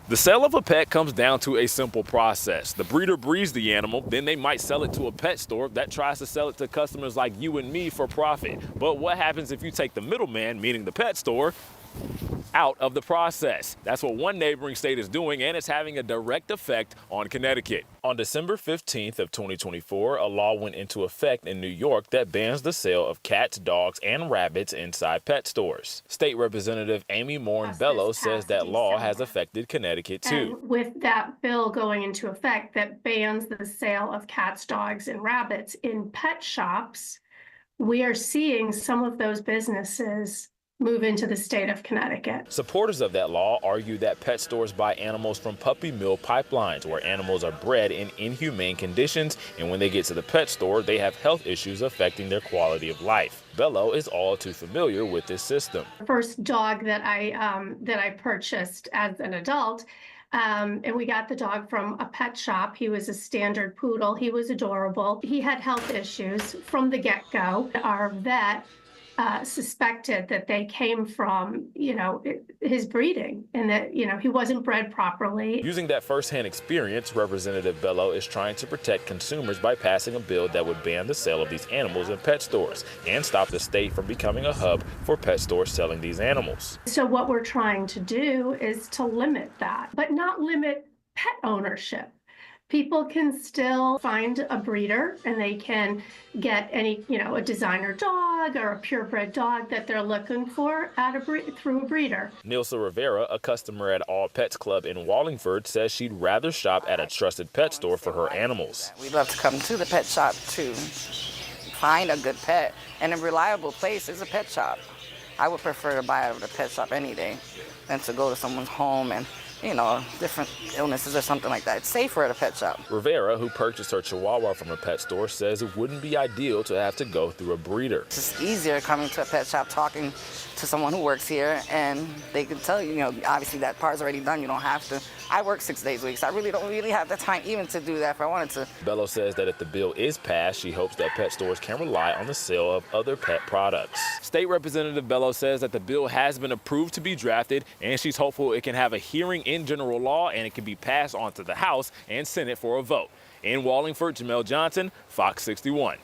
The sale of a pet comes down to a simple process. The breeder breeds the animal, then they might sell it to a pet store that tries to sell it to customers like you and me for profit. But what happens if you take the middleman, meaning the pet store, out of the process? That's what one neighboring state is doing, and it's having a direct effect on Connecticut. On December 15th of 2024, a law went into effect in New York that bans the sale of cats, dogs, and rabbits inside pet stores. State Representative Amy Morin-Bello says that law has affected Connecticut too. And with that bill going into effect that bans the sale of cats, dogs, and rabbits in pet shops, we are seeing some of those businesses move into the state of Connecticut. Supporters of that law argue that pet stores buy animals from puppy mill pipelines, where animals are bred in inhumane conditions, and when they get to the pet store, they have health issues affecting their quality of life. Bello is all too familiar with this system. The first dog that I purchased as an adult, and we got the dog from a pet shop. He was a standard poodle. He was adorable. He had health issues from the get-go. Our vet suspected that they came from, his breeding, and that, he wasn't bred properly. Using that firsthand experience, Representative Bello is trying to protect consumers by passing a bill that would ban the sale of these animals in pet stores and stop the state from becoming a hub for pet stores selling these animals. So what we're trying to do is to limit that, but not limit pet ownership. People can still find a breeder and they can get any, a designer dog or a purebred dog that they're looking for through a breeder. Nilsa Rivera, a customer at All Pets Club in Wallingford, says she'd rather shop at a trusted pet store for her animals. We'd love to come to the pet shop to find a good pet, and a reliable place is a pet shop. I would prefer to buy at a pet shop any day than to go to someone's home and different illnesses or something like that. It's safer at a pet shop. Rivera, who purchased her Chihuahua from a pet store, says it wouldn't be ideal to have to go through a breeder. It's just easier coming to a pet shop, talking to someone who works here, and they can tell you, obviously that part's already done. You don't have to. I work 6 days a week, so I really don't have the time even to do that if I wanted to. Bello says that if the bill is passed, she hopes that pet stores can rely on the sale of other pet products. State Representative Bello says that the bill has been approved to be drafted, and she's hopeful it can have a hearing in general law and it can be passed on to the House and Senate for a vote. In Wallingford, Jamel Johnson, Fox 61.